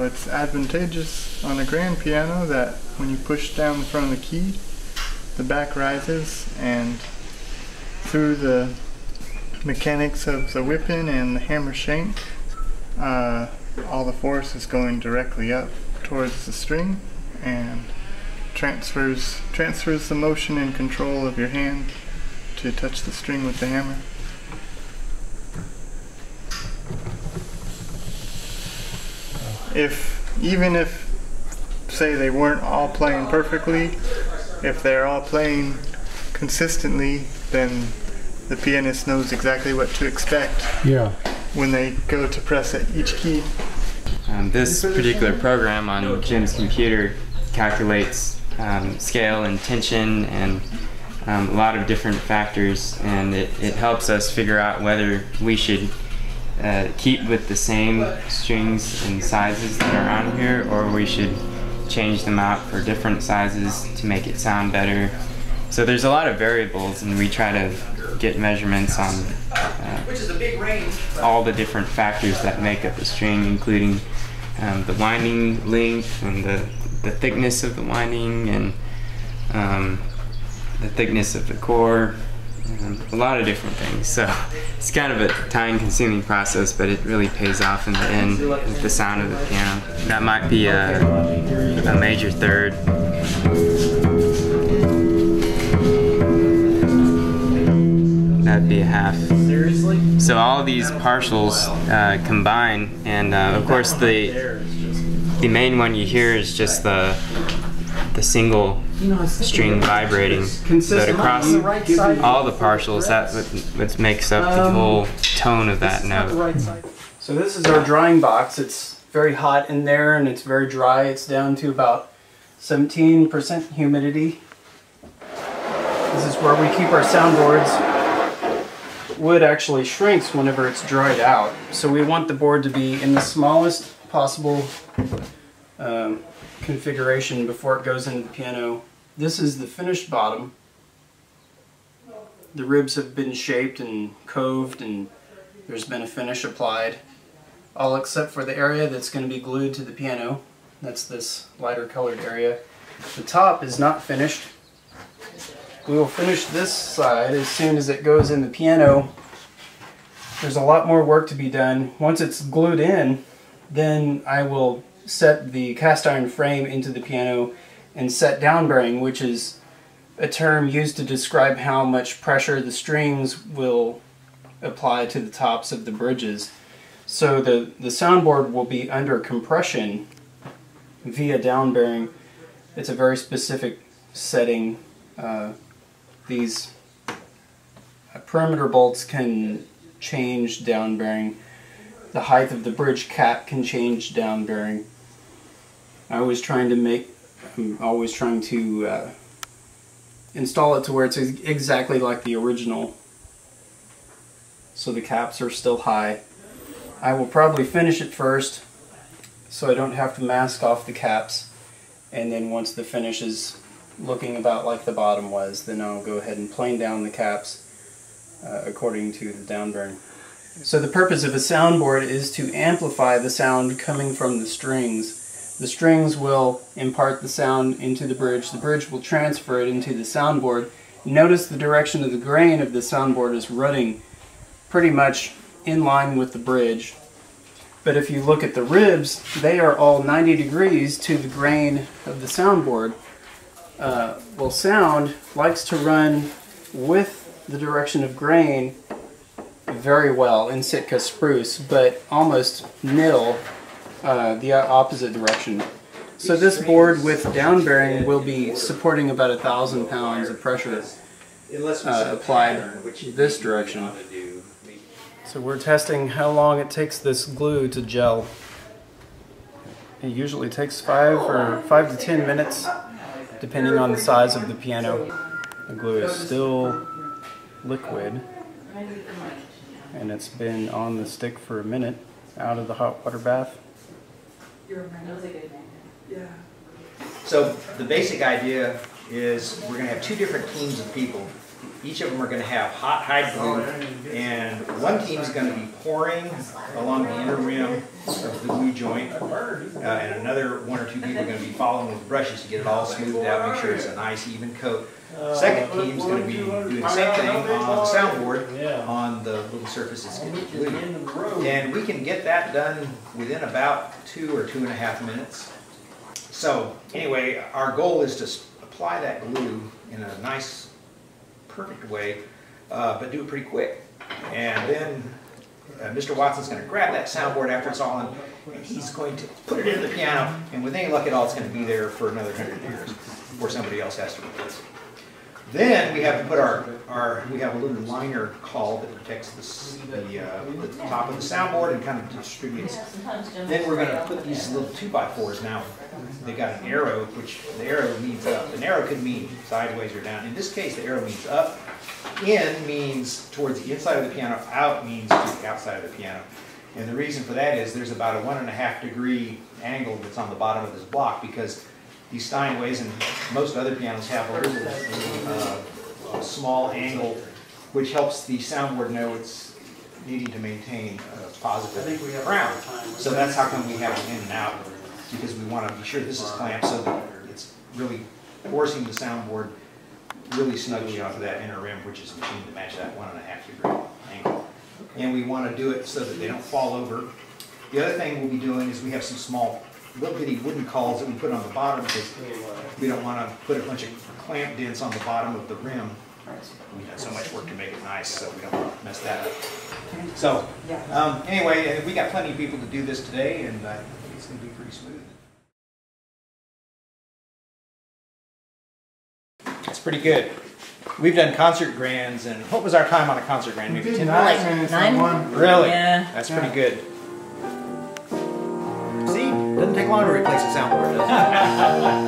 it's advantageous on a grand piano that when you push down the front of the key, the back rises, and through the mechanics of the whip-in and the hammer shank, all the force is going directly up towards the string and transfers the motion and control of your hand to touch the string with the hammer. Even if, say, they weren't all playing perfectly, if they're all playing consistently, then the pianist knows exactly what to expect when they go to press at each key. This particular program on Jim's computer calculates scale and tension and a lot of different factors, and it helps us figure out whether we should keep with the same strings and sizes that are on here, or we should change them out for different sizes to make it sound better. So there's a lot of variables, and we try to get measurements on all the different factors that make up a string, including the winding length and the thickness of the winding and the thickness of the core, a lot of different things. So it's kind of a time-consuming process, but it really pays off in the end with the sound of the piano. That might be a major third. That'd be a half. Seriously? So all of these partials combine, and of course the main one you hear is just the single string vibrating, but across all the partials, that's what makes up the whole tone of that note. So this is our drying box. It's very hot in there and it's very dry. It's down to about 17% humidity. This is where we keep our soundboards. Wood actually shrinks whenever it's dried out, so we want the board to be in the smallest possible configuration before it goes into the piano. This is the finished bottom. The ribs have been shaped and coved, and there's been a finish applied, all except for the area that's going to be glued to the piano. That's this lighter colored area. The top is not finished. We will finish this side as soon as it goes in the piano. There's a lot more work to be done. Once it's glued in, then I will set the cast iron frame into the piano and set down bearing, which is a term used to describe how much pressure the strings will apply to the tops of the bridges. So the soundboard will be under compression via down bearing. It's a very specific setting. These perimeter bolts can change down bearing. The height of the bridge cap can change down bearing. I'm always trying to install it to where it's exactly like the original, so the caps are still high. I will probably finish it first so I don't have to mask off the caps, and then once the finish is looking about like the bottom was, then I'll go ahead and plane down the caps according to the down bearing. So the purpose of a soundboard is to amplify the sound coming from the strings. The strings will impart the sound into the bridge will transfer it into the soundboard. Notice the direction of the grain of the soundboard is running pretty much in line with the bridge. But if you look at the ribs, they are all 90 degrees to the grain of the soundboard. Well, sound likes to run with the direction of grain very well in Sitka spruce, but almost nil the opposite direction. So this board with down bearing will be supporting about 1,000 pounds of pressure applied this direction. So we're testing how long it takes this glue to gel. It usually takes 5 to 10 minutes, depending on the size of the piano. The glue is still liquid, and it's been on the stick for a minute out of the hot water bath. So the basic idea is we're going to have two different teams of people Each of them are going to have hot hide glue, and one team is going to be pouring along the inner rim of the glue joint, and another one or two people are going to be following with brushes to get it all smoothed out, make sure it's a nice even coat. Second team is going to be doing the same thing on the soundboard on the little surfaces getting glued. And we can get that done within about 2 or 2.5 minutes. So anyway, our goal is to apply that glue in a nice, perfect way, but do it pretty quick. And then Mr. Watson's going to grab that soundboard after it's all in, and he's going to put it in the piano, and with any luck at all, it's going to be there for another 100 years before somebody else has to replace it. Then we have to put we have a little liner caul that protects the top of the soundboard and kind of distributes. Then we're going to put these little 2x4s. Now they got an arrow, which the arrow means up. An arrow could mean sideways or down. In this case, the arrow means up. In means towards the inside of the piano. Out means to the outside of the piano. And the reason for that is there's about a 1.5 degree angle that's on the bottom of this block, because these Steinways and most other pianos have a little small angle, which helps the soundboard know it's needing to maintain a positive ground. So that's how come we have it in and out, because we want to be sure this is clamped so that it's really forcing the soundboard really snugly off of that inner rim, which is machined to match that 1.5 degree angle. And we want to do it so that they don't fall over. The other thing we'll be doing is we have some small little bitty wooden cauls that we put on the bottom, because we don't want to put a bunch of clamp dents on the bottom of the rim. We've done so much work to make it nice, so we don't want to mess that up. So anyway, we got plenty of people to do this today, and I think it's going to be pretty smooth. That's pretty good. We've done concert grands, and what was our time on a concert grand? Maybe 10 minutes? Like 9? Really? Yeah. That's pretty good. See? Doesn't take long to replace a soundboard, does it?